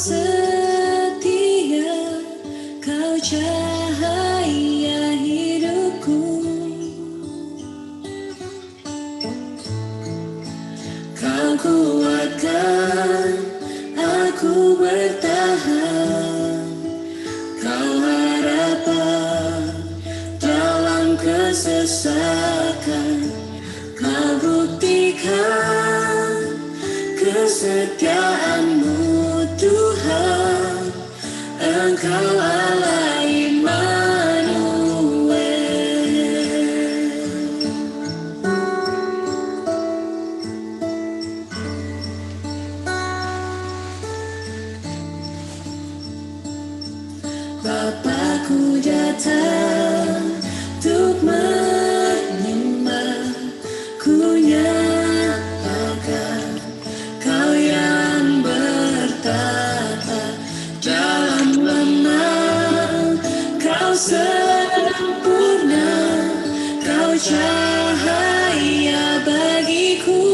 setia, kau cahaya hidupku. Kau kuatkan aku bertahan, kau harapan dalam kesesakan, kau buktikan kesetiaanmu Tuhan, Engkau Allah Immanuel. Bapakku datang untuk menyembah, ku nyatakan Kau yang bertata dalam lemah, Kau sempurna, Kau cahaya bagiku.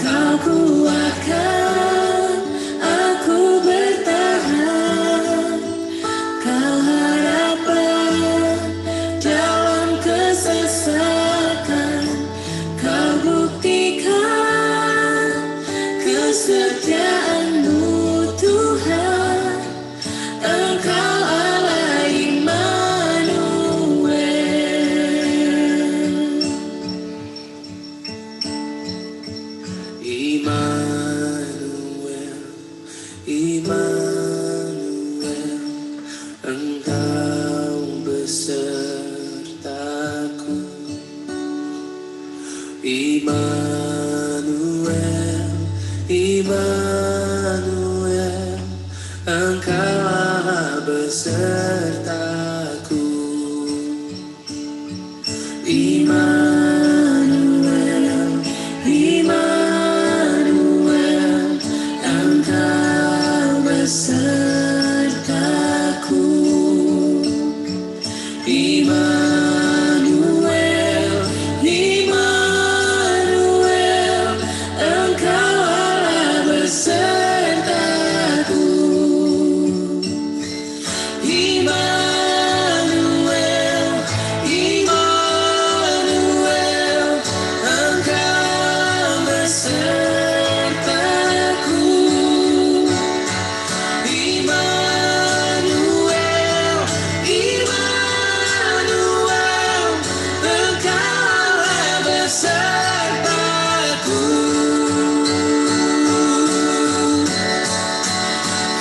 Kau kuatkan aku bertahan, Kau harapan dalam kesesakan, Kau buktikan kesetiaanmu Tuhan, Engkau Allah Immanuel. Immanuel, Immanuel, Engkau besertaku. Immanuel, Immanuel, Engkau Allah besertaku. Immanuel, Immanuel, Engkau besertaku. Immanuel, Immanuel, Engkau Allah besertaku. Immanuel, Immanuel, Engkau besertaku. Immanuel, Immanuel, Engkau Allah besertaku.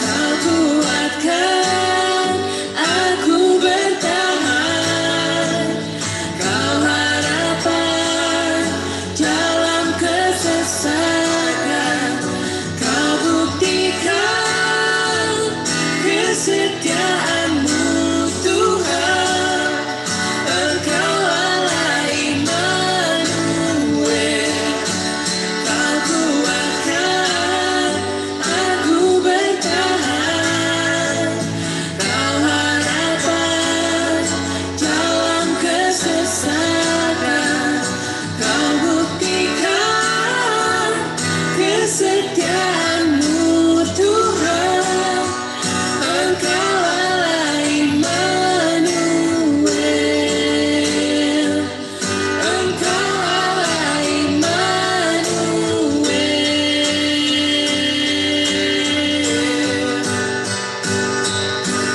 Kau kuatkan aku bertahan, Kau harapan dalam kesesakan, Kau buktikan kesetiaanmu Tuhan, Engkau Allah Immanuel. Kau kuatkan aku bertahan, Kau harapan dalam kesesakan, Kau buktikan kesetiaanmu Tuhan, Engkau Allah Immanuel. Engkau Allah Immanuel.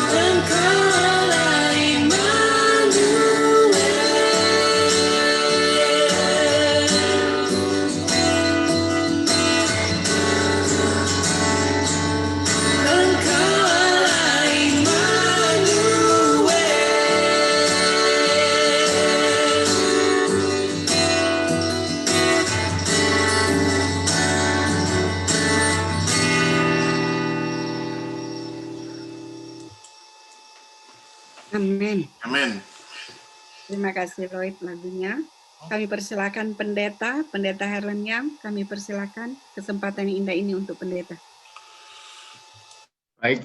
Engkau Allah Immanuel. Engkau Allah Immanuel. Amin. Amin. Terima kasih Lloyd lagunya. Kami persilakan Pendeta Herleniam, kami persilakan kesempatan yang indah ini untuk Pendeta. Baik,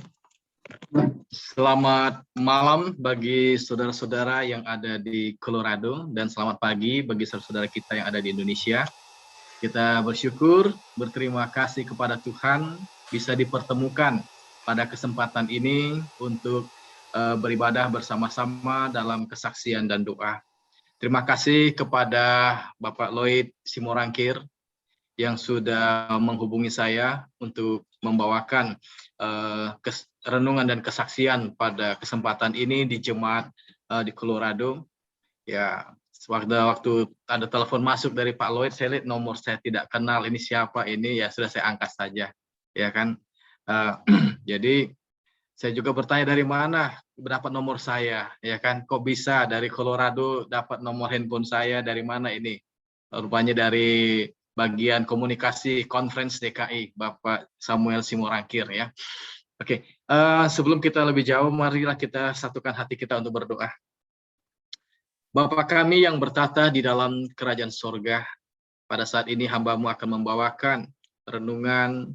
selamat malam bagi saudara-saudara yang ada di Colorado dan selamat pagi bagi saudara-saudara kita yang ada di Indonesia. Kita bersyukur, berterima kasih kepada Tuhan bisa dipertemukan pada kesempatan ini untuk beribadah bersama-sama dalam kesaksian dan doa. Terima kasih kepada Bapak Lloyd Simorangkir yang sudah menghubungi saya untuk membawakan renungan dan kesaksian pada kesempatan ini di jemaat di Colorado. Ya, waktu ada telepon masuk dari Pak Lloyd, saya lihat nomor saya tidak kenal, ini siapa ini, ya sudah saya angkat saja, ya kan. Jadi saya juga bertanya dari mana dapat nomor saya, ya kan, kok bisa dari Colorado dapat nomor handphone saya, dari mana ini? Rupanya dari bagian komunikasi Conference DKI, Bapak Samuel Simorangkir, ya. Oke, sebelum kita lebih jauh, marilah kita satukan hati kita untuk berdoa. Bapa kami yang bertata di dalam kerajaan sorga, pada saat ini hamba-Mu akan membawakan renungan,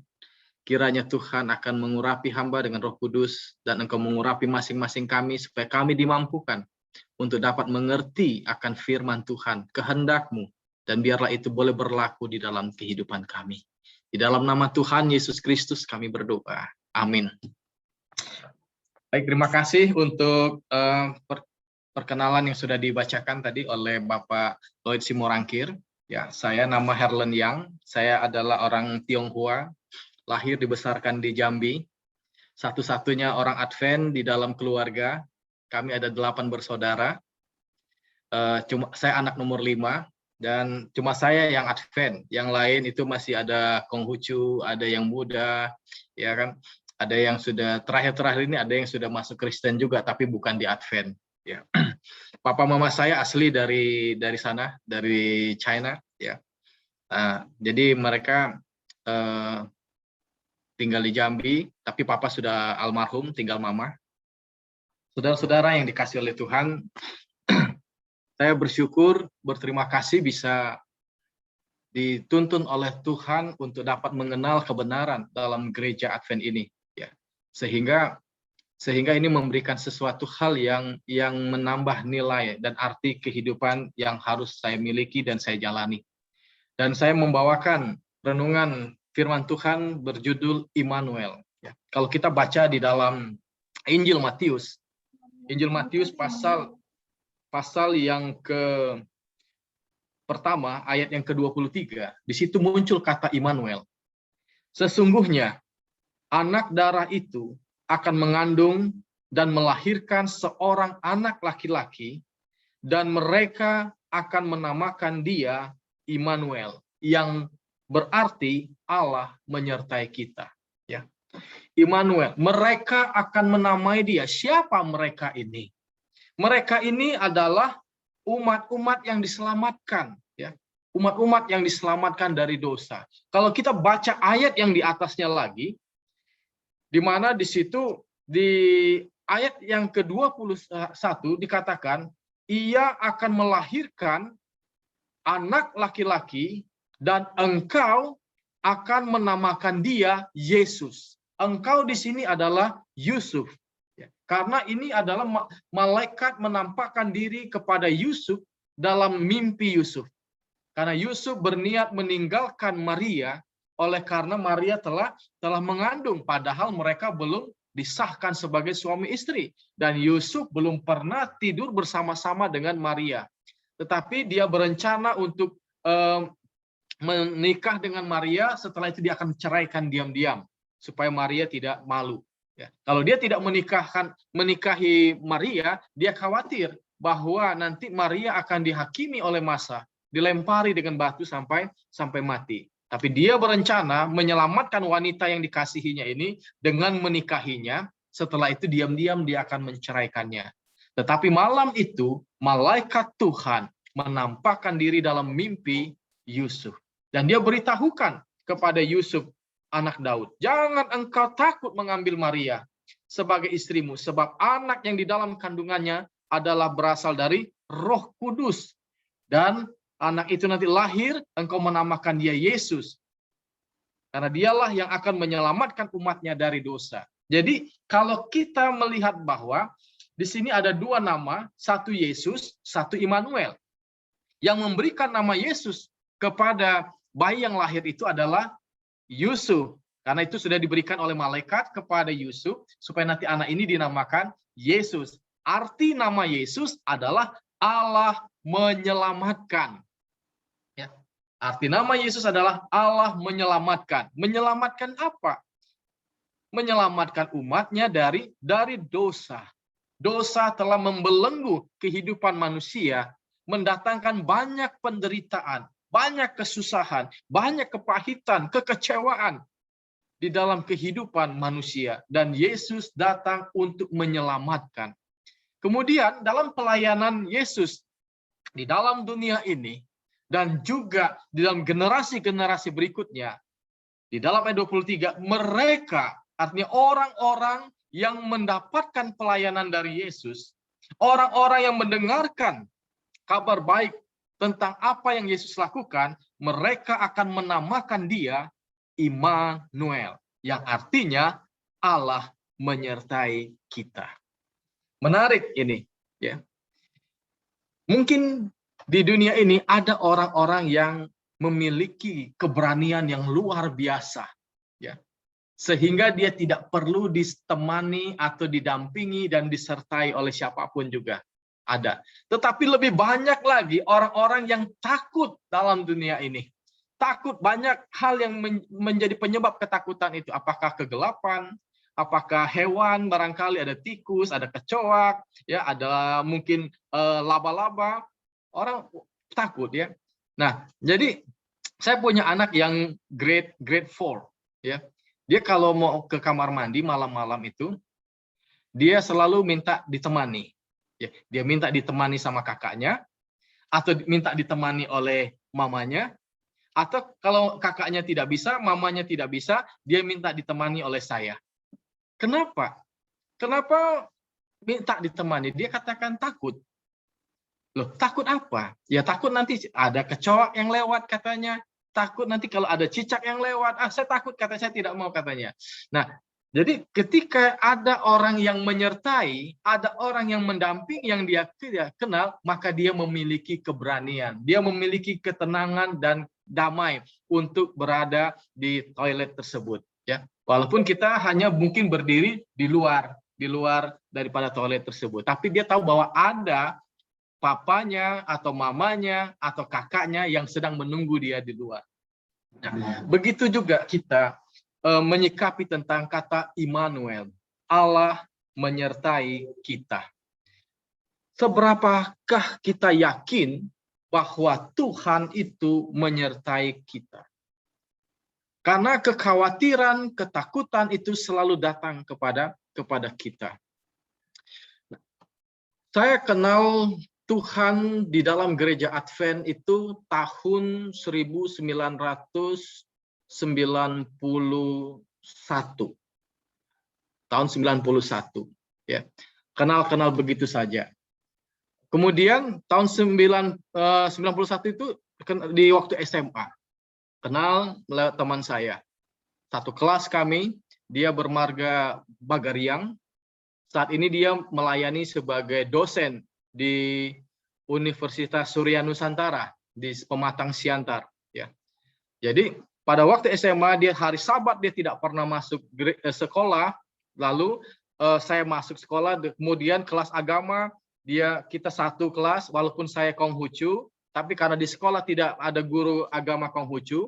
kiranya Tuhan akan mengurapi hamba dengan Roh Kudus, dan Engkau mengurapi masing-masing kami, supaya kami dimampukan untuk dapat mengerti akan firman Tuhan, kehendak-Mu, dan biarlah itu boleh berlaku di dalam kehidupan kami. Di dalam nama Tuhan Yesus Kristus kami berdoa. Amin. Baik, terima kasih untuk perkenalan yang sudah dibacakan tadi oleh Bapak Lloyd Simorangkir. Ya, saya nama Herlen Yang. Saya adalah orang Tionghoa, lahir dibesarkan di Jambi. Satu-satunya orang Advent di dalam keluarga. Kami ada 8 bersaudara. Saya anak nomor 5 dan cuma saya yang Advent. Yang lain itu masih ada Konghucu, ada yang muda, ya kan. Ada yang sudah terakhir ini ada yang sudah masuk Kristen juga, tapi bukan di Advent. Ya. Papa mama saya asli dari sana, dari China, ya. Jadi mereka tinggal di Jambi, tapi papa sudah almarhum, tinggal mama. Saudara-saudara yang dikasih oleh Tuhan, saya bersyukur, berterima kasih bisa dituntun oleh Tuhan untuk dapat mengenal kebenaran dalam gereja Advent ini, ya. Sehingga ini memberikan sesuatu hal yang menambah nilai dan arti kehidupan yang harus saya miliki dan saya jalani. Dan saya membawakan renungan firman Tuhan berjudul Immanuel. Ya. Kalau kita baca di dalam Injil Matius pasal yang pertama, ayat yang ke-23, di situ muncul kata Immanuel. Sesungguhnya anak darah itu akan mengandung dan melahirkan seorang anak laki-laki, dan mereka akan menamakan dia Immanuel, yang berarti Allah menyertai kita. Ya. Immanuel, mereka akan menamai dia. Siapa mereka ini? Mereka ini adalah umat-umat yang diselamatkan. Ya. Umat-umat yang diselamatkan dari dosa. Kalau kita baca ayat yang di atasnya lagi, di mana di situ di ayat yang ke-21 dikatakan, ia akan melahirkan anak laki-laki dan engkau akan menamakan dia Yesus. Engkau di sini adalah Yusuf. Karena ini adalah malaikat menampakkan diri kepada Yusuf dalam mimpi Yusuf. Karena Yusuf berniat meninggalkan Maria, oleh karena Maria telah mengandung, padahal mereka belum disahkan sebagai suami istri. Dan Yusuf belum pernah tidur bersama-sama dengan Maria. Tetapi dia berencana untuk menikah dengan Maria, setelah itu dia akan ceraikan diam-diam, supaya Maria tidak malu. Ya. Kalau dia tidak menikahi Maria, dia khawatir bahwa nanti Maria akan dihakimi oleh massa, dilempari dengan batu sampai mati. Tapi dia berencana menyelamatkan wanita yang dikasihinya ini dengan menikahinya. Setelah itu diam-diam dia akan menceraikannya. Tetapi malam itu malaikat Tuhan menampakkan diri dalam mimpi Yusuf. Dan dia beritahukan kepada Yusuf, anak Daud, jangan engkau takut mengambil Maria sebagai istrimu, sebab anak yang di dalam kandungannya adalah berasal dari Roh Kudus. Dan anak itu nanti lahir, engkau menamakan dia Yesus. Karena dialah yang akan menyelamatkan umatnya dari dosa. Jadi kalau kita melihat bahwa di sini ada 2 nama, satu Yesus, satu Immanuel. Yang memberikan nama Yesus kepada bayi yang lahir itu adalah Yusuf. Karena itu sudah diberikan oleh malaikat kepada Yusuf supaya nanti anak ini dinamakan Yesus. Arti nama Yesus adalah Allah menyelamatkan. Ya. Arti nama Yesus adalah Allah menyelamatkan. Menyelamatkan apa? Menyelamatkan umatnya dari dosa. Dosa telah membelenggu kehidupan manusia, mendatangkan banyak penderitaan, banyak kesusahan, banyak kepahitan, kekecewaan di dalam kehidupan manusia. Dan Yesus datang untuk menyelamatkan. Kemudian dalam pelayanan Yesus di dalam dunia ini, dan juga di dalam generasi-generasi berikutnya, di dalam ayat 23, mereka, artinya orang-orang yang mendapatkan pelayanan dari Yesus, orang-orang yang mendengarkan kabar baik tentang apa yang Yesus lakukan, mereka akan menamakan dia Immanuel, yang artinya Allah menyertai kita. Menarik ini, ya. Mungkin di dunia ini ada orang-orang yang memiliki keberanian yang luar biasa, ya. Sehingga dia tidak perlu ditemani atau didampingi dan disertai oleh siapapun juga. Ada. Tetapi lebih banyak lagi orang-orang yang takut dalam dunia ini. Takut, banyak hal yang menjadi penyebab ketakutan itu. Apakah kegelapan, apakah hewan, barangkali ada tikus, ada kecoak, ya, ada mungkin laba-laba. Orang takut, ya. Nah, jadi saya punya anak yang grade 4, ya. Dia kalau mau ke kamar mandi malam-malam itu, dia selalu minta ditemani. Ya, dia minta ditemani sama kakaknya, atau minta ditemani oleh mamanya, atau kalau kakaknya tidak bisa, mamanya tidak bisa, dia minta ditemani oleh saya. Kenapa? Kenapa minta ditemani? Dia katakan takut. Loh, takut apa? Ya takut nanti ada kecoak yang lewat katanya. Takut nanti kalau ada cicak yang lewat. Saya takut, kata saya tidak mau katanya. Nah, jadi ketika ada orang yang menyertai, ada orang yang mendamping yang dia tidak kenal, maka dia memiliki keberanian. Dia memiliki ketenangan dan damai untuk berada di toilet tersebut. Ya, walaupun kita hanya mungkin berdiri di luar daripada toilet tersebut. Tapi dia tahu bahwa ada papanya atau mamanya atau kakaknya yang sedang menunggu dia di luar. Nah, begitu juga kita menyikapi tentang kata Immanuel, Allah menyertai kita. Seberapakah kita yakin bahwa Tuhan itu menyertai kita? Karena kekhawatiran, ketakutan itu selalu datang kepada kita. Saya kenal Tuhan di dalam gereja Advent itu tahun 1991. Tahun 91, ya. Kenal begitu saja. Kemudian tahun 91 itu di waktu SMA. Kenal lewat teman saya. Satu kelas kami, dia bermarga Bagariang. Saat ini dia melayani sebagai dosen di Universitas Surya Nusantara di Pematang Siantar, ya. Jadi pada waktu SMA dia hari Sabat dia tidak pernah masuk sekolah, lalu saya masuk sekolah, kemudian kelas agama kita satu kelas, walaupun saya Konghucu, tapi karena di sekolah tidak ada guru agama Konghucu,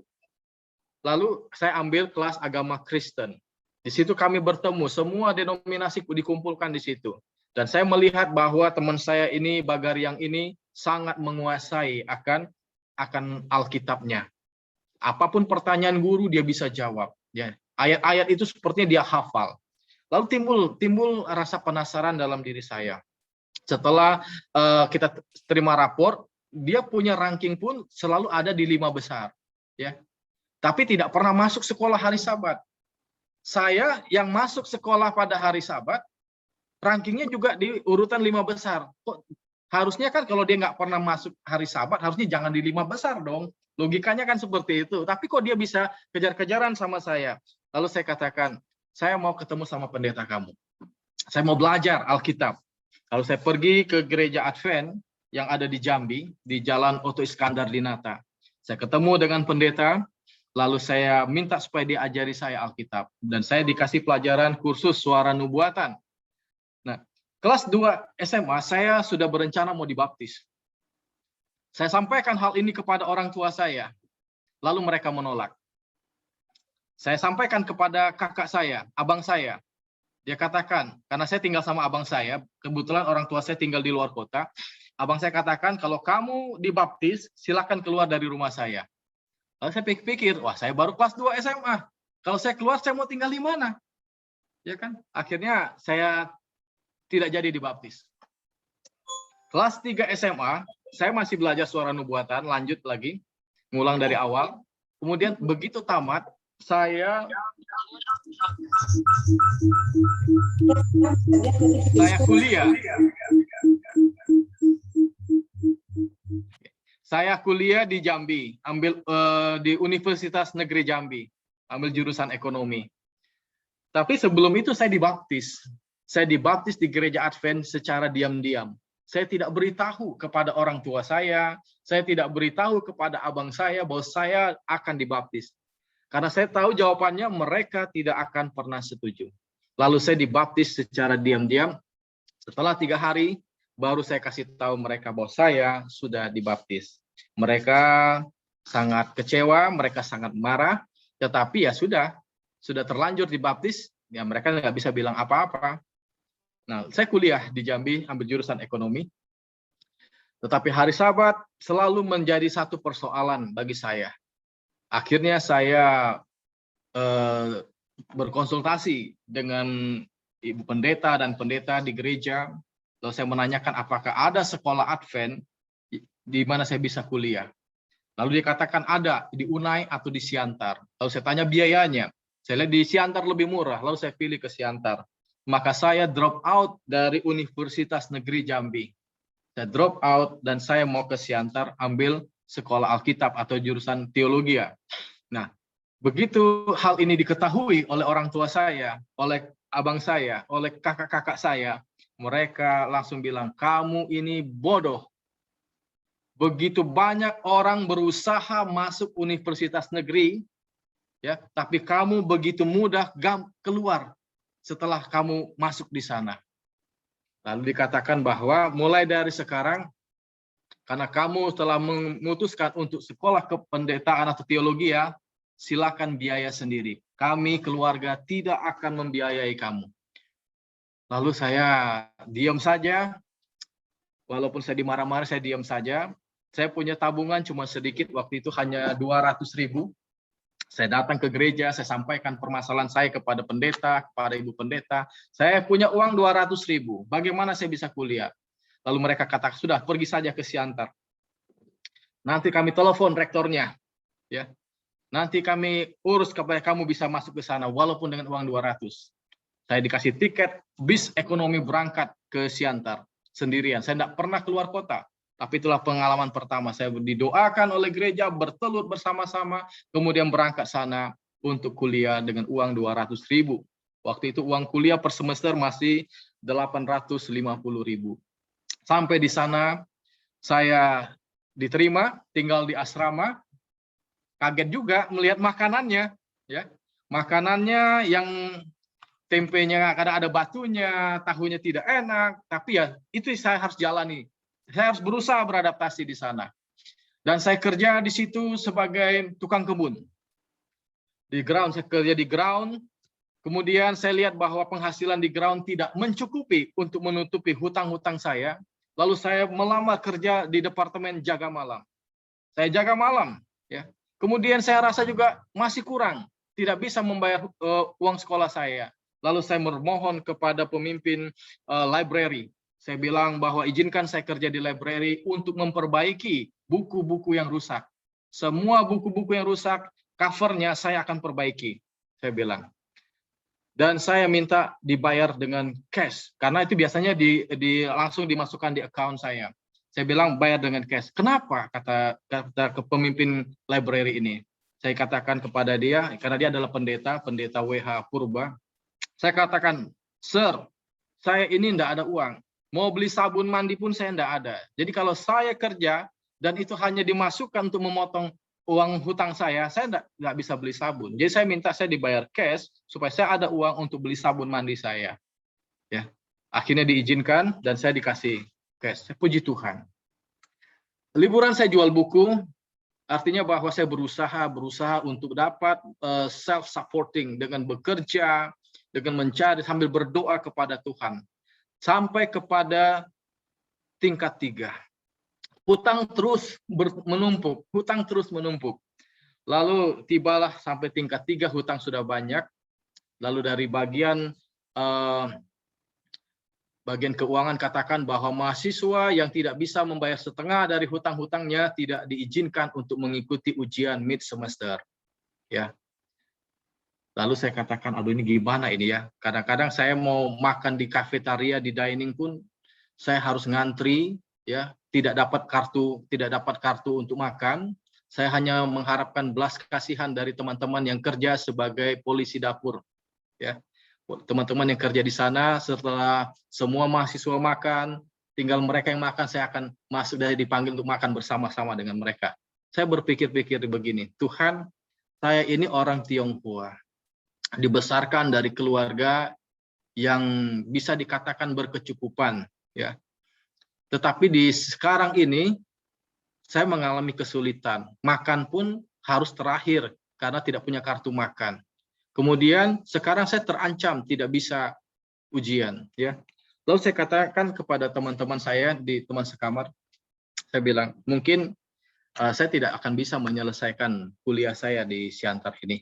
lalu saya ambil kelas agama Kristen. Di situ kami bertemu, semua denominasi dikumpulkan di situ. Dan saya melihat bahwa teman saya ini, Bagariang ini, sangat menguasai akan Alkitabnya. Apapun pertanyaan guru, dia bisa jawab. Ya, ayat-ayat itu sepertinya dia hafal. Lalu timbul rasa penasaran dalam diri saya. Setelah kita terima rapor, dia punya ranking pun selalu ada di 5 besar. Ya. Tapi tidak pernah masuk sekolah hari Sabat. Saya yang masuk sekolah pada hari Sabat, rankingnya juga di urutan 5 besar. Kok harusnya kan kalau dia nggak pernah masuk hari Sabat, harusnya jangan di 5 besar dong. Logikanya kan seperti itu. Tapi kok dia bisa kejar-kejaran sama saya? Lalu saya katakan, saya mau ketemu sama pendeta kamu. Saya mau belajar Alkitab. Lalu saya pergi ke gereja Advent yang ada di Jambi, di Jalan Oto Iskandar Dinata. Saya ketemu dengan pendeta, lalu saya minta supaya dia ajari saya Alkitab. Dan saya dikasih pelajaran kursus suara nubuatan. Nah, kelas 2 SMA saya sudah berencana mau dibaptis. Saya sampaikan hal ini kepada orang tua saya, lalu mereka menolak. Saya sampaikan kepada kakak saya, abang saya. Dia katakan, karena saya tinggal sama abang saya, kebetulan orang tua saya tinggal di luar kota, abang saya katakan, kalau kamu dibaptis, silakan keluar dari rumah saya. Lalu saya pikir, wah saya baru kelas 2 SMA. Kalau saya keluar, saya mau tinggal di mana? Ya kan? Akhirnya saya tidak jadi dibaptis. Kelas 3 SMA, saya masih belajar suara nubuatan, lanjut lagi, ngulang dari awal. Kemudian begitu tamat, saya kuliah. Saya kuliah di Jambi, ambil di Universitas Negeri Jambi, ambil jurusan ekonomi. Tapi sebelum itu saya dibaptis. Saya dibaptis di gereja Advent secara diam-diam. Saya tidak beritahu kepada orang tua saya tidak beritahu kepada abang saya bahwa saya akan dibaptis. Karena saya tahu jawabannya mereka tidak akan pernah setuju. Lalu saya dibaptis secara diam-diam. Setelah 3 hari, baru saya kasih tahu mereka bahwa saya sudah dibaptis. Mereka sangat kecewa, mereka sangat marah, tetapi ya sudah terlanjur dibaptis, ya mereka nggak bisa bilang apa-apa. Nah, saya kuliah di Jambi, ambil jurusan ekonomi. Tetapi hari Sabat selalu menjadi satu persoalan bagi saya. Akhirnya saya berkonsultasi dengan ibu pendeta dan pendeta di gereja. Lalu saya menanyakan apakah ada sekolah Advent di mana saya bisa kuliah. Lalu dikatakan ada di Unai atau di Siantar. Lalu saya tanya biayanya. Saya lihat di Siantar lebih murah, lalu saya pilih ke Siantar. Maka saya drop out dari Universitas Negeri Jambi. Saya drop out dan saya mau ke Siantar ambil sekolah Alkitab atau jurusan teologi. Nah, begitu hal ini diketahui oleh orang tua saya, oleh abang saya, oleh kakak-kakak saya, mereka langsung bilang, kamu ini bodoh. Begitu banyak orang berusaha masuk universitas negeri, ya, tapi kamu begitu mudah keluar setelah kamu masuk di sana. Lalu dikatakan bahwa mulai dari sekarang, karena kamu telah memutuskan untuk sekolah kependetaan atau teologi, ya, silakan biaya sendiri. Kami keluarga tidak akan membiayai kamu. Lalu saya diam saja, walaupun saya dimarah-marah, saya diam saja. Saya punya tabungan cuma sedikit, waktu itu hanya 200.000. Saya datang ke gereja, saya sampaikan permasalahan saya kepada pendeta, kepada ibu pendeta. Saya punya uang 200.000. Bagaimana saya bisa kuliah? Lalu mereka katakan, sudah pergi saja ke Siantar. Nanti kami telepon rektornya, ya. Nanti kami urus supaya kamu bisa masuk ke sana, walaupun dengan uang 200. Saya dikasih tiket bis ekonomi berangkat ke Siantar sendirian. Saya tidak pernah keluar kota. Tapi itulah pengalaman pertama, saya didoakan oleh gereja, bertelut bersama-sama, kemudian berangkat sana untuk kuliah dengan uang 200.000. Waktu itu uang kuliah per semester masih 850.000. Sampai di sana, saya diterima, tinggal di asrama, kaget juga melihat makanannya. Ya, makanannya yang tempenya kadang ada batunya, tahunya tidak enak, tapi ya itu saya harus jalani. Saya harus berusaha beradaptasi di sana. Dan saya kerja di situ sebagai tukang kebun. Di ground, saya kerja di ground. Kemudian saya lihat bahwa penghasilan di ground tidak mencukupi untuk menutupi hutang-hutang saya. Lalu saya melamar kerja di departemen jaga malam. Saya jaga malam. Ya. Kemudian saya rasa juga masih kurang. Tidak bisa membayar uang sekolah saya. Lalu saya memohon kepada pemimpin library. Saya bilang bahwa izinkan saya kerja di library untuk memperbaiki buku-buku yang rusak. Semua buku-buku yang rusak, covernya saya akan perbaiki, saya bilang. Dan saya minta dibayar dengan cash, karena itu biasanya langsung dimasukkan di account saya. Saya bilang bayar dengan cash. Kenapa? Kata ke pemimpin library ini. Saya katakan kepada dia, karena dia adalah pendeta WH Purba. Saya katakan, Sir, saya ini tidak ada uang. Mau beli sabun mandi pun saya tidak ada. Jadi kalau saya kerja dan itu hanya dimasukkan untuk memotong uang hutang saya nggak bisa beli sabun. Jadi saya minta saya dibayar cash supaya saya ada uang untuk beli sabun mandi saya. Ya, akhirnya diizinkan dan saya dikasih cash. Puji Tuhan. Liburan saya jual buku, artinya bahwa saya berusaha untuk dapat self-supporting dengan bekerja, dengan mencari sambil berdoa kepada Tuhan. Sampai kepada tingkat 3. Hutang terus menumpuk. Lalu tibalah sampai tingkat 3, hutang sudah banyak. Lalu dari bagian keuangan katakan bahwa mahasiswa yang tidak bisa membayar setengah dari hutang-hutangnya tidak diizinkan untuk mengikuti ujian mid semester. Ya. Lalu saya katakan, aduh ini gimana ini ya? Kadang-kadang saya mau makan di kafetaria, di dining pun saya harus ngantri, ya. Tidak dapat kartu untuk makan. Saya hanya mengharapkan belas kasihan dari teman-teman yang kerja sebagai polisi dapur, ya. Teman-teman yang kerja di sana, setelah semua mahasiswa makan, tinggal mereka yang makan, saya akan masuk dari dipanggil untuk makan bersama-sama dengan mereka. Saya berpikir-pikir begini, Tuhan, saya ini orang Tionghoa, dibesarkan dari keluarga yang bisa dikatakan berkecukupan, ya. Tetapi di sekarang ini saya mengalami kesulitan. Makan pun harus terakhir karena tidak punya kartu makan. Kemudian sekarang saya terancam tidak bisa ujian, ya. Lalu saya katakan kepada teman-teman saya di teman sekamar, saya bilang, mungkin saya tidak akan bisa menyelesaikan kuliah saya di Siantar ini.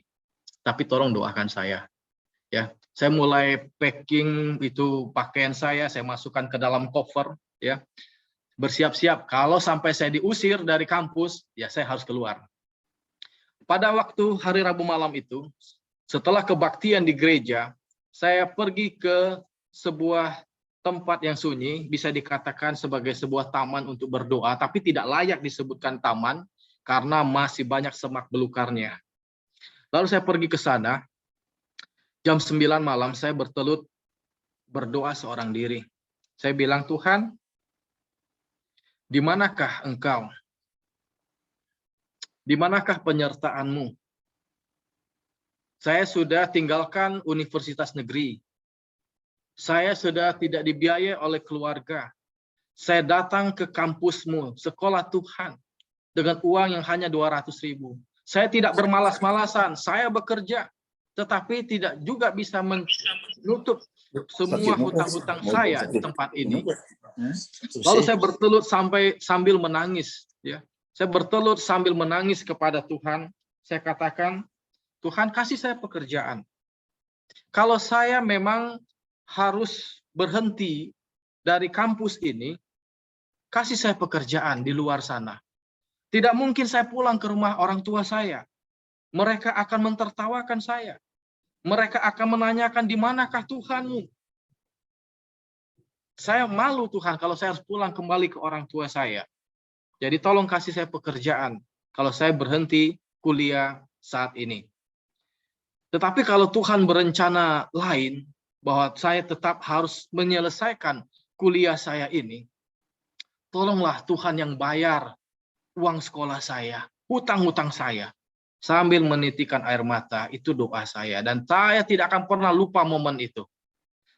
Tapi tolong doakan saya. Ya, saya mulai packing itu pakaian saya masukkan ke dalam koper, ya. Bersiap-siap kalau sampai saya diusir dari kampus, ya saya harus keluar. Pada waktu hari Rabu malam itu, setelah kebaktian di gereja, saya pergi ke sebuah tempat yang sunyi, bisa dikatakan sebagai sebuah taman untuk berdoa, tapi tidak layak disebutkan taman karena masih banyak semak belukarnya. Lalu saya pergi ke sana, jam 9 malam saya bertelut berdoa seorang diri. Saya bilang, Tuhan, di manakah Engkau? Di manakah penyertaan-Mu? Saya sudah tinggalkan universitas negeri. Saya sudah tidak dibiayai oleh keluarga. Saya datang ke kampus-Mu, sekolah Tuhan, dengan uang yang hanya 200.000. Saya tidak bermalas-malasan, saya bekerja, tetapi tidak juga bisa menutup semua hutang-hutang saya di tempat ini. Lalu saya bertelut sambil menangis, ya. Saya bertelut sambil menangis kepada Tuhan. Saya katakan, Tuhan kasih saya pekerjaan. Kalau saya memang harus berhenti dari kampus ini, kasih saya pekerjaan di luar sana. Tidak mungkin saya pulang ke rumah orang tua saya. Mereka akan mentertawakan saya. Mereka akan menanyakan, di manakah Tuhan-Mu? Saya malu Tuhan kalau saya harus pulang kembali ke orang tua saya. Jadi tolong kasih saya pekerjaan kalau saya berhenti kuliah saat ini. Tetapi kalau Tuhan berencana lain, bahwa saya tetap harus menyelesaikan kuliah saya ini, tolonglah Tuhan yang bayar uang sekolah saya, hutang-hutang saya. Sambil menitikan air mata, itu doa saya. Dan saya tidak akan pernah lupa momen itu.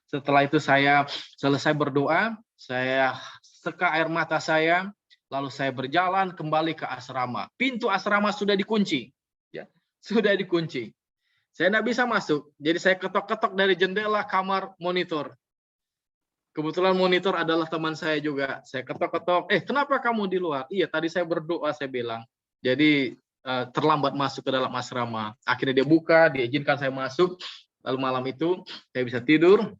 Setelah itu saya selesai berdoa, saya seka air mata saya, lalu saya berjalan kembali ke asrama. Pintu asrama sudah dikunci. Ya, sudah dikunci. Saya tidak bisa masuk, jadi saya ketok-ketok dari jendela kamar monitor. Kebetulan monitor adalah teman saya juga. Saya ketok-ketok, kenapa kamu di luar? Iya, tadi saya berdoa, saya bilang. Jadi terlambat masuk ke dalam asrama. Akhirnya dia buka, diizinkan saya masuk. Lalu malam itu saya bisa tidur.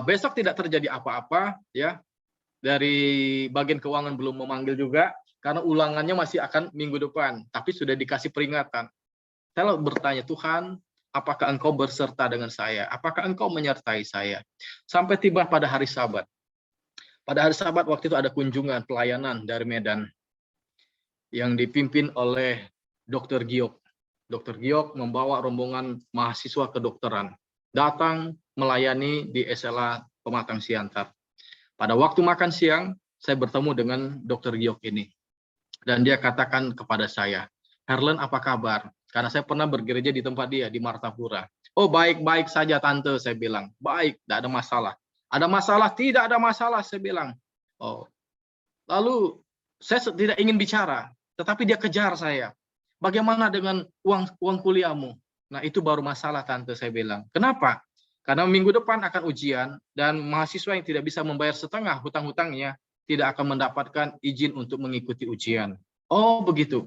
Besok tidak terjadi apa-apa, ya. Dari bagian keuangan belum memanggil juga, karena ulangannya masih akan minggu depan. Tapi sudah dikasih peringatan. Saya bertanya, Tuhan, apakah Engkau berserta dengan saya? Apakah Engkau menyertai saya? Sampai tiba pada hari Sabat. Pada hari Sabat waktu itu ada kunjungan pelayanan dari Medan yang dipimpin oleh Dr. Giok. Dr. Giok membawa rombongan mahasiswa kedokteran datang melayani di SLA Pematang Siantar. Pada waktu makan siang, saya bertemu dengan Dr. Giok ini. Dan dia katakan kepada saya, Herlen apa kabar? Karena saya pernah bergereja di tempat dia, di Martapura. Oh baik-baik saja tante, saya bilang. Baik, tidak ada masalah. Ada masalah? Tidak ada masalah, saya bilang. Oh, lalu saya tidak ingin bicara, tetapi dia kejar saya. Bagaimana dengan uang kuliahmu? Nah itu baru masalah tante, saya bilang. Kenapa? Karena minggu depan akan ujian dan mahasiswa yang tidak bisa membayar setengah hutang-hutangnya tidak akan mendapatkan izin untuk mengikuti ujian. Oh begitu.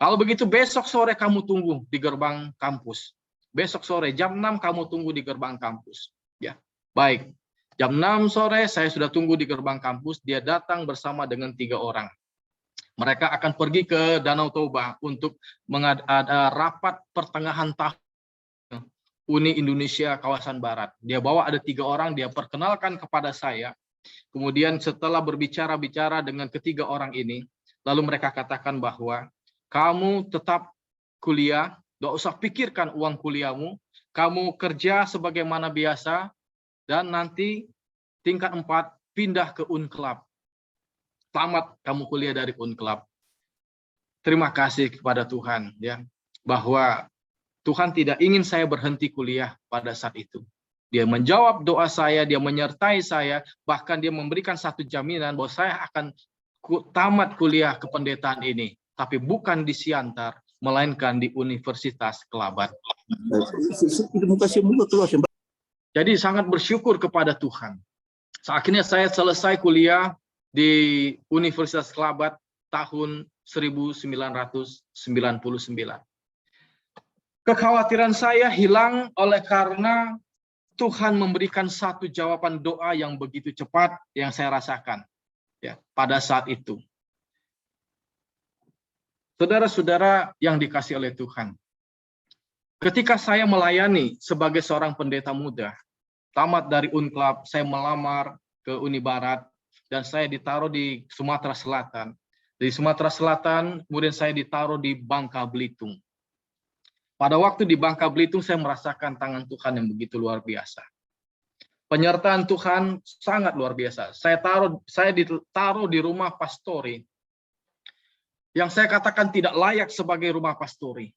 Kalau begitu besok sore kamu tunggu di gerbang kampus. Besok sore jam 6 kamu tunggu di gerbang kampus. Ya, baik. Jam 6 sore saya sudah tunggu di gerbang kampus. Dia datang bersama dengan 3 orang. Mereka akan pergi ke Danau Toba untuk ada rapat pertengahan tahun Uni Indonesia kawasan Barat. Dia bawa ada 3 orang, dia perkenalkan kepada saya. Kemudian setelah berbicara-bicara dengan ketiga orang ini, lalu mereka katakan bahwa kamu tetap kuliah, gak usah pikirkan uang kuliahmu, kamu kerja sebagaimana biasa, dan nanti tingkat 4 pindah ke Unclub. Tamat kamu kuliah dari Unclub. Terima kasih kepada Tuhan ya, bahwa Tuhan tidak ingin saya berhenti kuliah pada saat itu. Dia menjawab doa saya, dia menyertai saya, bahkan dia memberikan satu jaminan bahwa saya akan tamat kuliah kependetaan ini. Tapi bukan di Siantar, melainkan di Universitas Kelabat. Jadi sangat bersyukur kepada Tuhan. Akhirnya saya selesai kuliah di Universitas Kelabat tahun 1999. Kekhawatiran saya hilang oleh karena Tuhan memberikan satu jawaban doa yang begitu cepat yang saya rasakan ya pada saat itu. Saudara-saudara yang dikasihi oleh Tuhan, ketika saya melayani sebagai seorang pendeta muda, tamat dari Unclub, saya melamar ke Uni Barat, dan saya ditaruh di Sumatera Selatan. Di Sumatera Selatan, kemudian saya ditaruh di Bangka Belitung. Pada waktu di Bangka Belitung, saya merasakan tangan Tuhan yang begitu luar biasa. Penyertaan Tuhan sangat luar biasa. Saya ditaruh di rumah pastori, yang saya katakan tidak layak sebagai rumah pastori.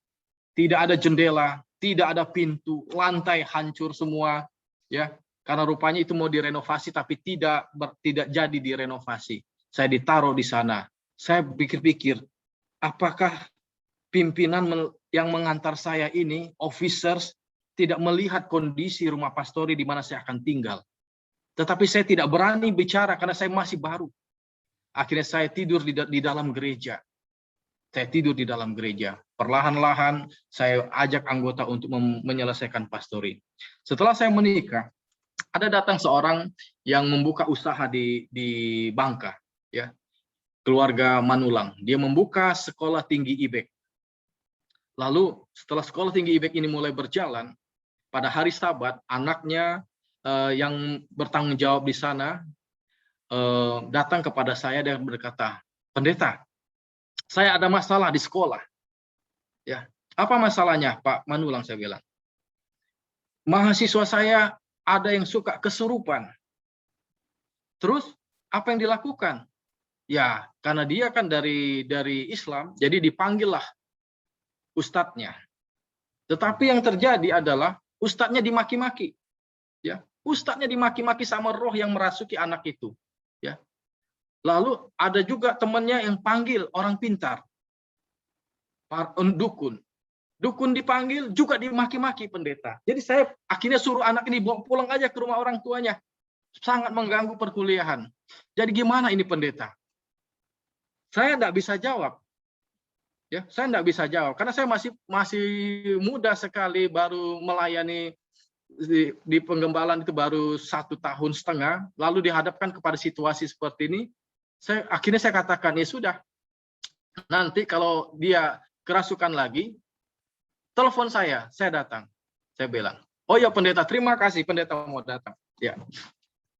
Tidak ada jendela, tidak ada pintu, lantai hancur semua, ya. Karena rupanya itu mau direnovasi tapi tidak jadi direnovasi. Saya ditaruh di sana. Saya pikir-pikir, apakah pimpinan yang mengantar saya ini, officers, tidak melihat kondisi rumah pastori di mana saya akan tinggal. Tetapi saya tidak berani bicara karena saya masih baru. Akhirnya saya tidur di dalam gereja. Saya tidur di dalam gereja. Perlahan-lahan saya ajak anggota untuk menyelesaikan pastori. Setelah saya menikah, ada datang seorang yang membuka usaha di Bangka, ya, keluarga Manulang. Dia membuka sekolah tinggi IBEK. Lalu setelah sekolah tinggi IBEK ini mulai berjalan, pada hari Sabat anaknya yang bertanggung jawab di sana datang kepada saya dan berkata, "Pendeta, saya ada masalah di sekolah." Ya, apa masalahnya, Pak Manulang? Saya bilang, mahasiswa saya ada yang suka kesurupan. Terus apa yang dilakukan? Ya, karena dia kan dari Islam, jadi dipanggillah ustadznya. Tetapi yang terjadi adalah ustadznya dimaki-maki. Ya, ustadznya dimaki-maki sama roh yang merasuki anak itu. Ya. Lalu ada juga temannya yang panggil orang pintar, dukun. Dukun dipanggil juga dimaki-maki pendeta. Jadi saya akhirnya suruh anak ini bawa pulang aja ke rumah orang tuanya. Sangat mengganggu perkuliahan. Jadi gimana ini pendeta? Saya tidak bisa jawab. Ya, saya tidak bisa jawab karena saya masih muda sekali, baru melayani di penggembalaan itu baru 1,5 tahun, lalu dihadapkan kepada situasi seperti ini. Akhirnya saya katakan, ya sudah, nanti kalau dia kerasukan lagi, telepon saya datang. Saya bilang, oh ya pendeta, terima kasih pendeta mau datang. Ya,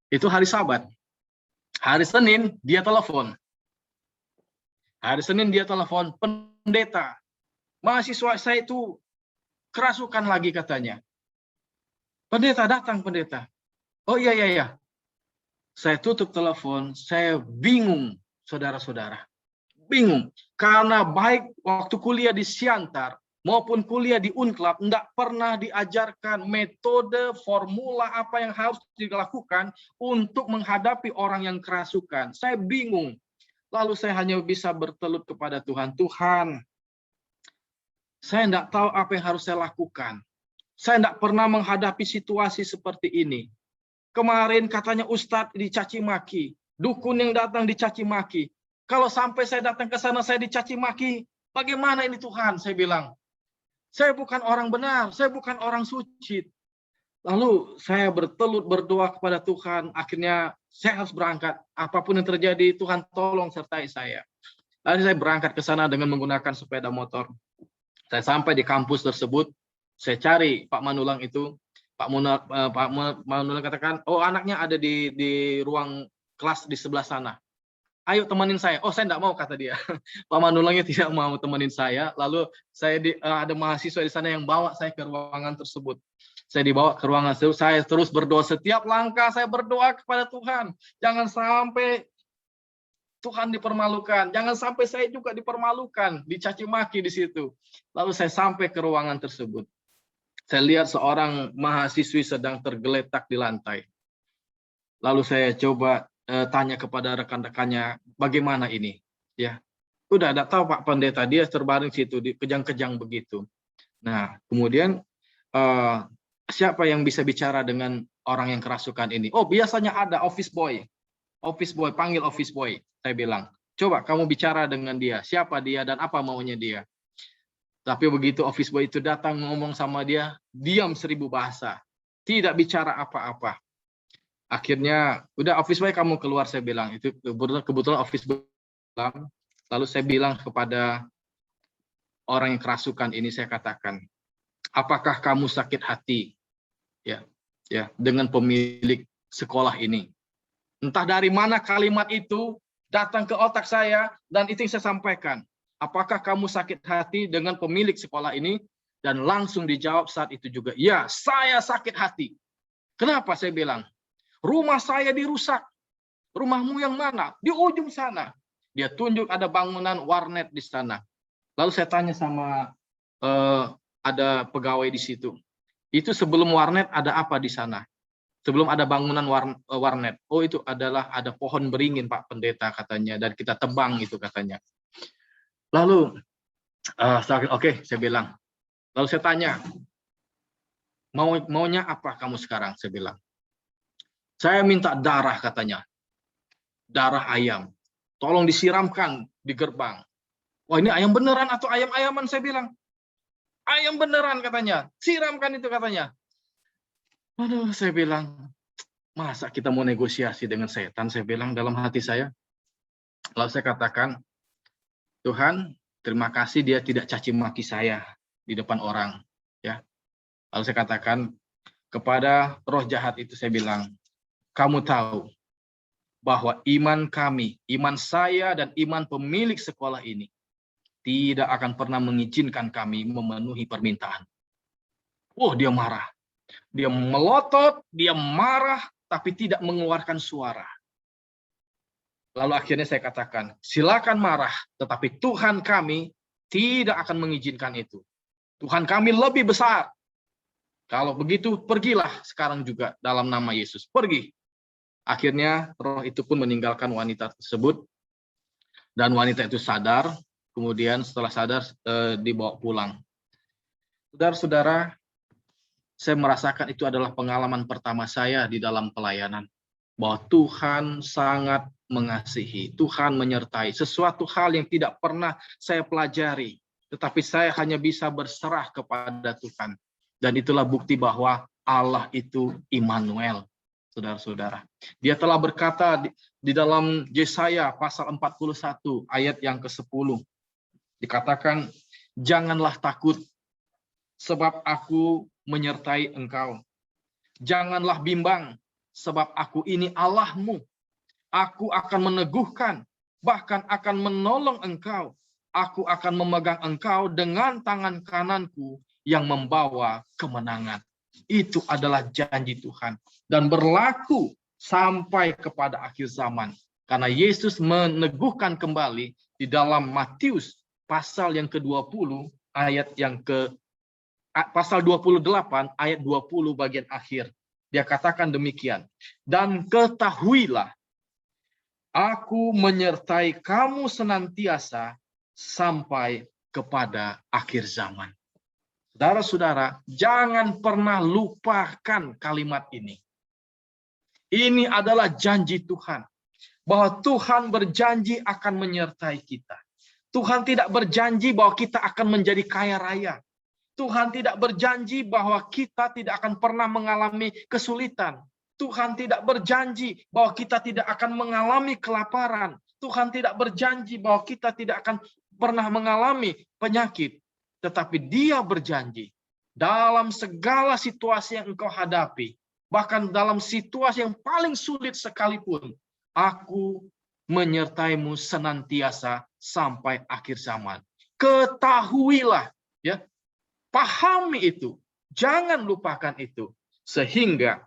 itu hari Sabat. Hari Senin dia telepon. Hari Senin dia telepon, pendeta, mahasiswa saya itu kerasukan lagi katanya. Pendeta datang, pendeta. Oh iya. Saya tutup telepon, saya bingung, saudara-saudara. Bingung. Karena baik waktu kuliah di Siantar maupun kuliah di Unclub, tidak pernah diajarkan metode, formula apa yang harus dilakukan untuk menghadapi orang yang kerasukan. Saya bingung. Lalu saya hanya bisa bertelut kepada Tuhan. Tuhan, saya tidak tahu apa yang harus saya lakukan. Saya tidak pernah menghadapi situasi seperti ini. Kemarin katanya Ustadz dicaci maki. Dukun yang datang dicaci maki. Kalau sampai saya datang ke sana saya dicaci maki, bagaimana ini Tuhan? Saya bilang, saya bukan orang benar, saya bukan orang suci. Lalu saya bertelut berdoa kepada Tuhan, akhirnya saya harus berangkat. Apapun yang terjadi, Tuhan tolong sertai saya. Lalu saya berangkat ke sana dengan menggunakan sepeda motor. Saya sampai di kampus tersebut, saya cari Pak Manulang itu. Pak Manulang katakan, oh anaknya ada di ruang kelas di sebelah sana. Ayo temenin saya. Oh saya tidak mau, kata dia. Pak Manulangnya tidak mau temenin saya. Lalu saya ada mahasiswa di sana yang bawa saya ke ruangan tersebut. Saya dibawa ke ruangan tersebut. Saya terus berdoa. Setiap langkah saya berdoa kepada Tuhan. Jangan sampai Tuhan dipermalukan. Jangan sampai saya juga dipermalukan, dicaci maki di situ. Lalu saya sampai ke ruangan tersebut. Saya lihat seorang mahasiswi sedang tergeletak di lantai. Lalu saya coba tanya kepada rekan-rekannya, bagaimana ini? Ya, udah ada tahu Pak Pendeta, dia terbaring situ, kejang-kejang begitu. Nah, kemudian siapa yang bisa bicara dengan orang yang kerasukan ini? Oh, biasanya ada office boy, panggil office boy. Saya bilang, coba kamu bicara dengan dia, siapa dia dan apa maunya dia. Tapi begitu office boy itu datang ngomong sama dia, diam 1000 bahasa, tidak bicara apa-apa. Akhirnya, udah office boy kamu keluar, saya bilang. Itu kebetulan office boy bilang. Lalu saya bilang kepada orang yang kerasukan ini, saya katakan, apakah kamu sakit hati ya dengan pemilik sekolah ini? Entah dari mana kalimat itu datang ke otak saya, dan itu yang saya sampaikan. Apakah kamu sakit hati dengan pemilik sekolah ini? Dan langsung dijawab saat itu juga, ya saya sakit hati. Kenapa? Saya bilang, rumah saya dirusak. Rumahmu yang mana? Di ujung sana. Dia tunjuk ada bangunan warnet di sana. Lalu saya tanya sama ada pegawai di situ. Itu sebelum warnet ada apa di sana? Sebelum ada bangunan warnet. Oh itu adalah ada pohon beringin Pak Pendeta katanya. Dan kita tebang itu katanya. Lalu, oke, saya bilang. Lalu saya tanya, maunya apa kamu sekarang? Saya bilang. Saya minta darah katanya. Darah ayam. Tolong disiramkan di gerbang. Wah ini ayam beneran atau ayam-ayaman, saya bilang. Ayam beneran katanya. Siramkan itu katanya. Aduh, saya bilang, masa kita mau negosiasi dengan setan? Saya bilang dalam hati saya. Lalu saya katakan, Tuhan, terima kasih dia tidak caci maki saya di depan orang. Ya. Lalu saya katakan kepada roh jahat itu, saya bilang, kamu tahu bahwa iman kami, iman saya dan iman pemilik sekolah ini tidak akan pernah mengizinkan kami memenuhi permintaan. Oh, dia marah. Dia melotot, dia marah, tapi tidak mengeluarkan suara. Lalu akhirnya saya katakan, silakan marah, tetapi Tuhan kami tidak akan mengizinkan itu. Tuhan kami lebih besar. Kalau begitu, pergilah sekarang juga dalam nama Yesus. Pergi. Akhirnya roh itu pun meninggalkan wanita tersebut. Dan wanita itu sadar. Kemudian setelah sadar dibawa pulang. Saudara-saudara, saya merasakan itu adalah pengalaman pertama saya di dalam pelayanan. Bahwa Tuhan sangat mengasihi. Tuhan menyertai. Sesuatu hal yang tidak pernah saya pelajari. Tetapi saya hanya bisa berserah kepada Tuhan. Dan itulah bukti bahwa Allah itu Immanuel. Saudara-saudara. Dia telah berkata di dalam Yesaya pasal 41 ayat yang ke-10. Dikatakan, janganlah takut sebab aku menyertai engkau. Janganlah bimbang sebab aku ini Allahmu. Aku akan meneguhkan, bahkan akan menolong engkau. Aku akan memegang engkau dengan tangan kananku yang membawa kemenangan. Itu adalah janji Tuhan. Dan berlaku sampai kepada akhir zaman. Karena Yesus meneguhkan kembali di dalam Matius pasal yang ke-20 ayat yang pasal 28 ayat 20 bagian akhir. Dia katakan demikian. Dan ketahuilah, aku menyertai kamu senantiasa sampai kepada akhir zaman. Saudara-saudara, jangan pernah lupakan kalimat ini. Ini adalah janji Tuhan. Bahwa Tuhan berjanji akan menyertai kita. Tuhan tidak berjanji bahwa kita akan menjadi kaya raya. Tuhan tidak berjanji bahwa kita tidak akan pernah mengalami kesulitan. Tuhan tidak berjanji bahwa kita tidak akan mengalami kelaparan. Tuhan tidak berjanji bahwa kita tidak akan pernah mengalami penyakit. Tetapi Dia berjanji dalam segala situasi yang engkau hadapi, bahkan dalam situasi yang paling sulit sekalipun, aku menyertaimu senantiasa sampai akhir zaman. Ketahuilah, ya, pahami itu, jangan lupakan itu, sehingga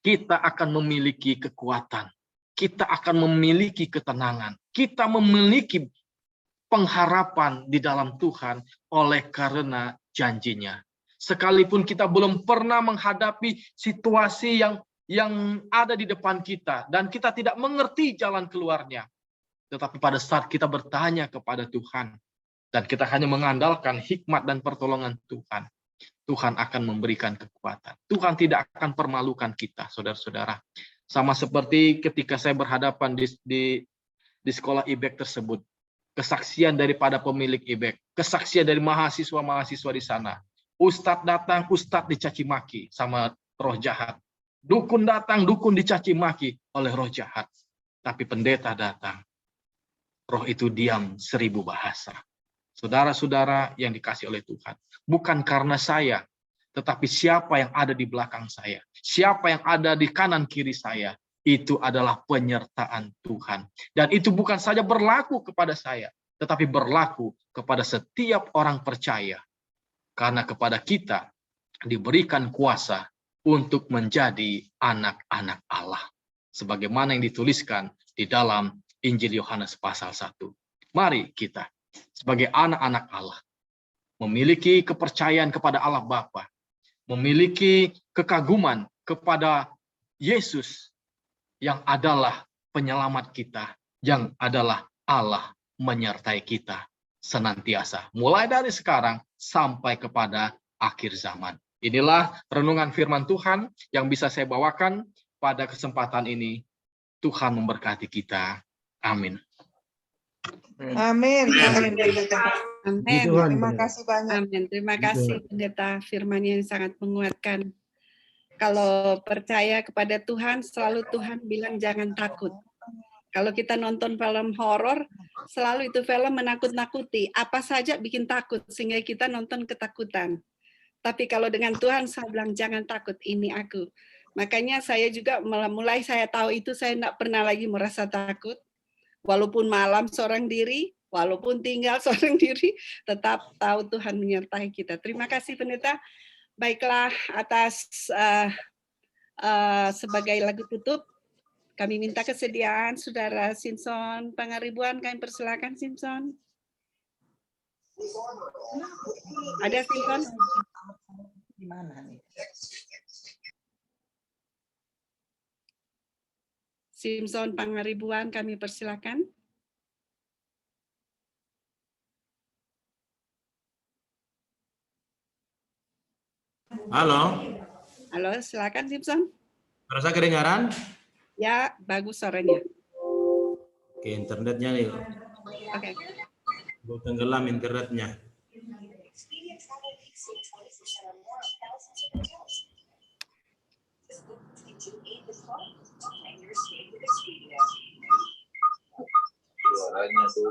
kita akan memiliki kekuatan, kita akan memiliki ketenangan, kita memiliki pengharapan di dalam Tuhan oleh karena janjinya. Sekalipun kita belum pernah menghadapi situasi yang ada di depan kita dan kita tidak mengerti jalan keluarnya, tetapi pada saat kita bertanya kepada Tuhan dan kita hanya mengandalkan hikmat dan pertolongan Tuhan, Tuhan akan memberikan kekuatan. Tuhan tidak akan permalukan kita, saudara-saudara. Sama seperti ketika saya berhadapan di sekolah IBEK tersebut, kesaksian daripada pemilik IBEK, kesaksian dari mahasiswa-mahasiswa di sana. Ustadz datang, ustadz dicaci maki sama roh jahat. Dukun datang, dukun dicaci maki oleh roh jahat. Tapi pendeta datang, roh itu diam 1000 bahasa. Saudara-saudara yang dikasih oleh Tuhan, bukan karena saya, tetapi siapa yang ada di belakang saya, siapa yang ada di kanan kiri saya, itu adalah penyertaan Tuhan. Dan itu bukan saja berlaku kepada saya, tetapi berlaku kepada setiap orang percaya. Karena kepada kita diberikan kuasa untuk menjadi anak-anak Allah. Sebagaimana yang dituliskan di dalam Injil Yohanes pasal 1. Mari kita sebagai anak-anak Allah memiliki kepercayaan kepada Allah Bapa, memiliki kekaguman kepada Yesus yang adalah penyelamat kita, yang adalah Allah menyertai kita senantiasa, mulai dari sekarang sampai kepada akhir zaman. Inilah renungan firman Tuhan yang bisa saya bawakan pada kesempatan ini. Tuhan memberkati kita. Amin. Amin. Amin. Amin. Terima kasih banyak. Amin. Terima kasih pendeta firman yang sangat menguatkan. Kalau percaya kepada Tuhan, selalu Tuhan bilang jangan takut. Kalau kita nonton film horor, selalu itu film menakut-nakuti. Apa saja bikin takut, sehingga kita nonton ketakutan. Tapi kalau dengan Tuhan, saya bilang jangan takut, ini aku. Makanya saya juga mulai saya tahu itu, saya tidak pernah lagi merasa takut. Walaupun malam seorang diri, walaupun tinggal seorang diri, tetap tahu Tuhan menyertai kita. Terima kasih pendeta. Baiklah, atas sebagai lagu tutup, kami minta kesediaan Saudara Simpson Pangaribuan, kami persilakan Simpson. Ada Simpson? Di mana nih? Simpson Pangaribuan, kami persilakan. Halo. Halo, silakan Simpson. Merasa kedengaran? Ya, bagus suaranya. Oke, internetnya nih. Oke. Tenggelam internetnya. Suaranya tuh.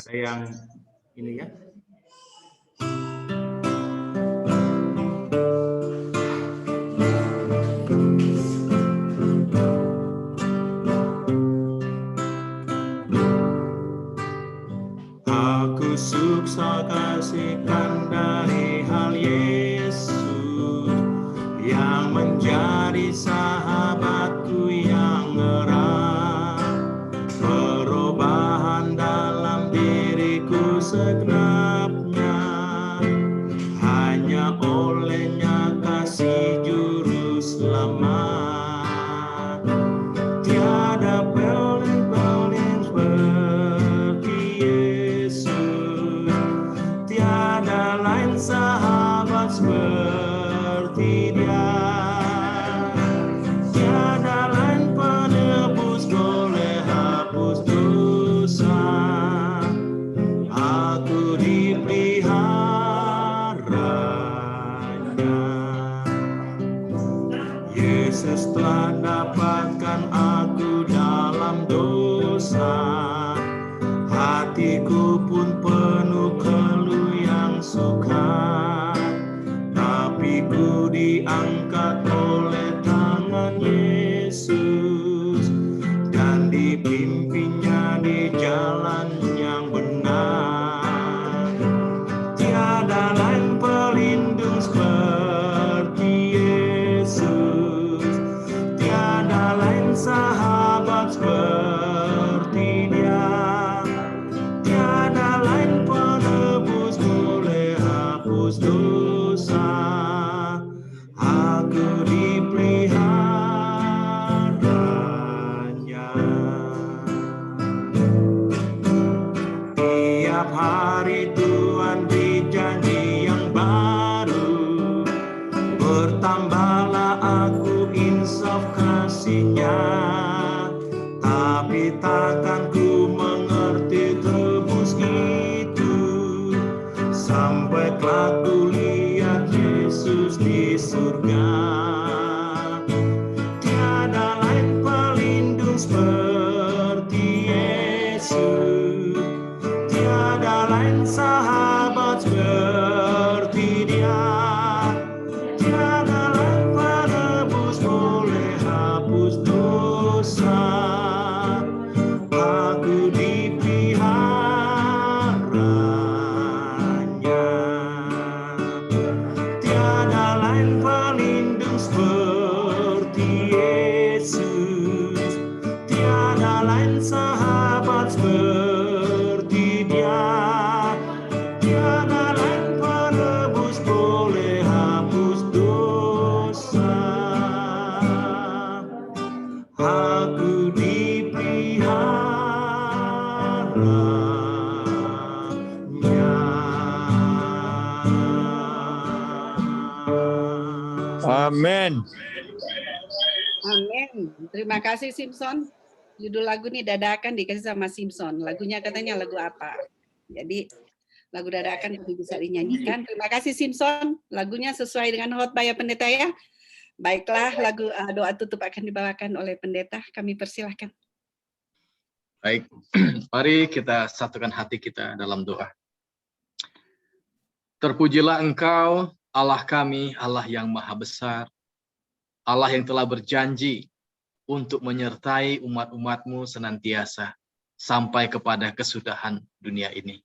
Ada yang ini ya? Aku suksa kasihkan dari hal Yesus yang menjadi sahabatku yang olehnya kasih juru selamat. Tiada pelin-pelin seperti Yesus, tiada lain sahabat seperti Dia, tiada lain penebus boleh hapus dosa. Aku dipeliharanya. Yesus telah dapatkan aku dalam dosa. Hatiku pun penuh keluh yang sukar, tapi ku diangkat oleh tangan Yesus dan dipimpinnya di jalan yang benar. Tiada lain pelindung seperti Yesus, tiada lain sahabat seperti Dia, tiada lain penebus boleh hapus dosa. Aku dipeliharanya. Tiap hari Tuhan beri janji yang baru, bertambahlah aku insaf kasih-Nya, tapi takkan ku mengerti tebus itu sampai kelak ku lihat Yesus di surga. Tiada lain pelindung seperti Yesus, tiada lain sahabat seperti Dia, tiada lain penebus boleh hapus dosa. Aku dipeliharanya. Tiada lain pelindung seperti Yesus, tiada lain sahabat seperti Dia, tiada lain penebus boleh hapus dosa. Aku dipeliharanya. Amin. Amin. Terima kasih Simpson. Judul lagu nih dadakan dikasih sama Simpson. Lagunya katanya lagu apa? Jadi lagu dadakan itu bisa dinyanyikan. Terima kasih Simpson. Lagunya sesuai dengan khotbah ya pendeta ya. Baiklah, lagu doa tutup akan dibawakan oleh pendeta. Kami persilahkan. Baik, mari kita satukan hati kita dalam doa. Terpujilah Engkau, Allah kami, Allah yang maha besar, Allah yang telah berjanji untuk menyertai umat-umat-Mu senantiasa sampai kepada kesudahan dunia ini.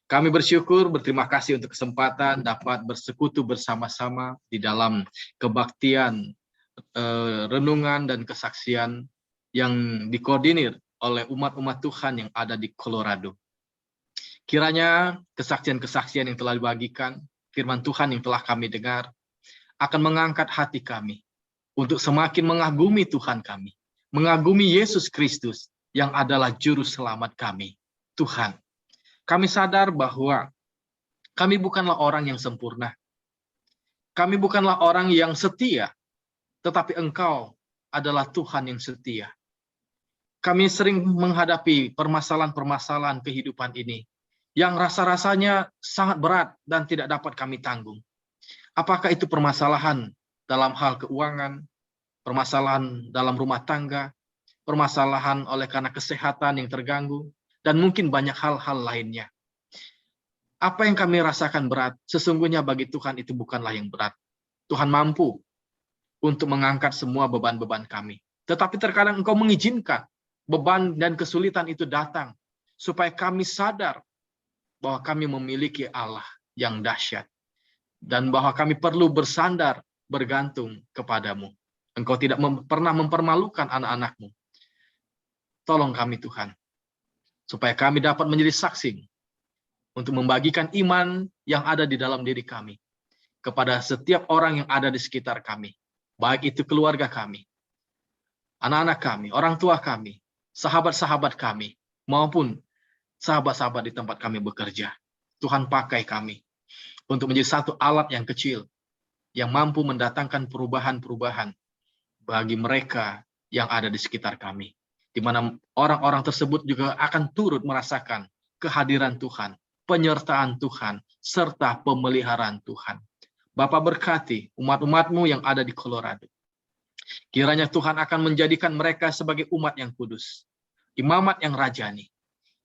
Kami bersyukur, berterima kasih untuk kesempatan dapat bersekutu bersama-sama di dalam kebaktian, renungan dan kesaksian yang dikoordinir oleh umat-umat Tuhan yang ada di Colorado. Kiranya kesaksian-kesaksian yang telah dibagikan, firman Tuhan yang telah kami dengar, akan mengangkat hati kami untuk semakin mengagumi Tuhan kami, mengagumi Yesus Kristus yang adalah juru selamat kami, Tuhan. Kami sadar bahwa kami bukanlah orang yang sempurna. Kami bukanlah orang yang setia, tetapi Engkau adalah Tuhan yang setia. Kami sering menghadapi permasalahan-permasalahan kehidupan ini yang rasa-rasanya sangat berat dan tidak dapat kami tanggung. Apakah itu permasalahan dalam hal keuangan, permasalahan dalam rumah tangga, permasalahan oleh karena kesehatan yang terganggu, dan mungkin banyak hal-hal lainnya. Apa yang kami rasakan berat, sesungguhnya bagi Tuhan itu bukanlah yang berat. Tuhan mampu untuk mengangkat semua beban-beban kami. Tetapi terkadang Engkau mengizinkan beban dan kesulitan itu datang, supaya kami sadar bahwa kami memiliki Allah yang dahsyat, dan bahwa kami perlu bersandar, bergantung kepadamu. Engkau tidak pernah mempermalukan anak-anak-Mu. Tolong kami Tuhan, supaya kami dapat menjadi saksi untuk membagikan iman yang ada di dalam diri kami. kepada setiap orang yang ada di sekitar kami, baik itu keluarga kami, anak-anak kami, orang tua kami, sahabat-sahabat kami, maupun sahabat-sahabat di tempat kami bekerja. Tuhan pakai kami untuk menjadi satu alat yang kecil yang mampu mendatangkan perubahan-perubahan bagi mereka yang ada di sekitar kami, di mana orang-orang tersebut juga akan turut merasakan kehadiran Tuhan, penyertaan Tuhan, serta pemeliharaan Tuhan. Bapa berkati umat-umat-Mu yang ada di Colorado. Kiranya Tuhan akan menjadikan mereka sebagai umat yang kudus, imamat yang rajani,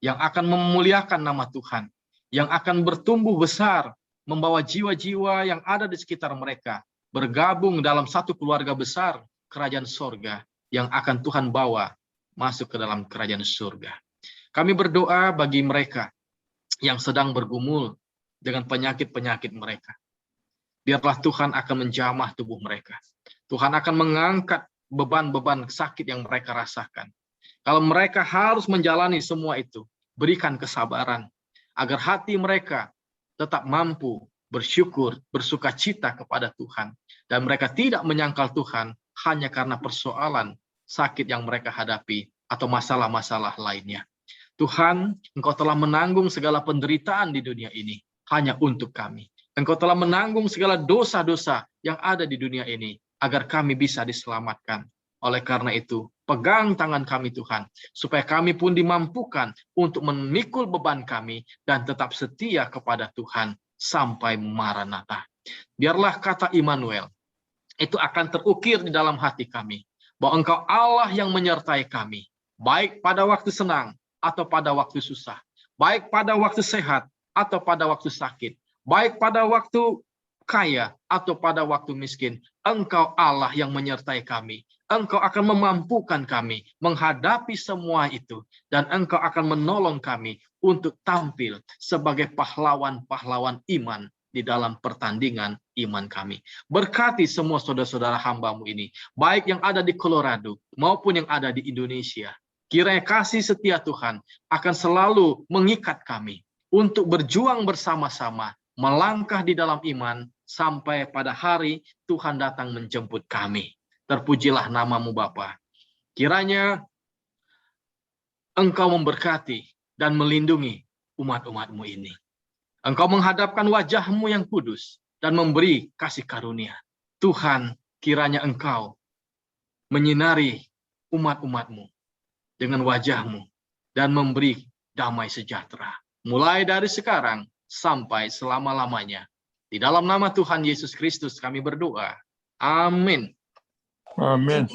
yang akan memuliakan nama Tuhan, yang akan bertumbuh besar, membawa jiwa-jiwa yang ada di sekitar mereka, bergabung dalam satu keluarga besar, kerajaan surga, yang akan Tuhan bawa masuk ke dalam kerajaan surga. Kami berdoa bagi mereka yang sedang bergumul dengan penyakit-penyakit mereka. Biarlah Tuhan akan menjamah tubuh mereka. Tuhan akan mengangkat beban-beban sakit yang mereka rasakan. Kalau mereka harus menjalani semua itu, berikan kesabaran agar hati mereka tetap mampu bersyukur, bersukacita kepada Tuhan. Dan mereka tidak menyangkal Tuhan hanya karena persoalan sakit yang mereka hadapi atau masalah-masalah lainnya. Tuhan, Engkau telah menanggung segala penderitaan di dunia ini hanya untuk kami. Engkau telah menanggung segala dosa-dosa yang ada di dunia ini agar kami bisa diselamatkan. Oleh karena itu, pegang tangan kami Tuhan, supaya kami pun dimampukan untuk memikul beban kami dan tetap setia kepada Tuhan sampai Maranatha. Biarlah kata Immanuel itu akan terukir di dalam hati kami, bahwa Engkau Allah yang menyertai kami, baik pada waktu senang atau pada waktu susah, baik pada waktu sehat atau pada waktu sakit, baik pada waktu kaya atau pada waktu miskin. Engkau Allah yang menyertai kami. Engkau akan memampukan kami menghadapi semua itu. Dan Engkau akan menolong kami untuk tampil sebagai pahlawan-pahlawan iman di dalam pertandingan iman kami. Berkati semua saudara-saudara hamba-Mu ini, baik yang ada di Colorado maupun yang ada di Indonesia. Kiranya kasih setia Tuhan akan selalu mengikat kami untuk berjuang bersama-sama, melangkah di dalam iman, sampai pada hari Tuhan datang menjemput kami. Terpujilah nama-Mu Bapa. Kiranya Engkau memberkati dan melindungi umat-umat-Mu ini. Engkau menghadapkan wajah-Mu yang kudus dan memberi kasih karunia. Tuhan, kiranya Engkau menyinari umat-umat-Mu dengan wajah-Mu dan memberi damai sejahtera. Mulai dari sekarang sampai selama-lamanya. Di dalam nama Tuhan Yesus Kristus kami berdoa. Amin. Amin.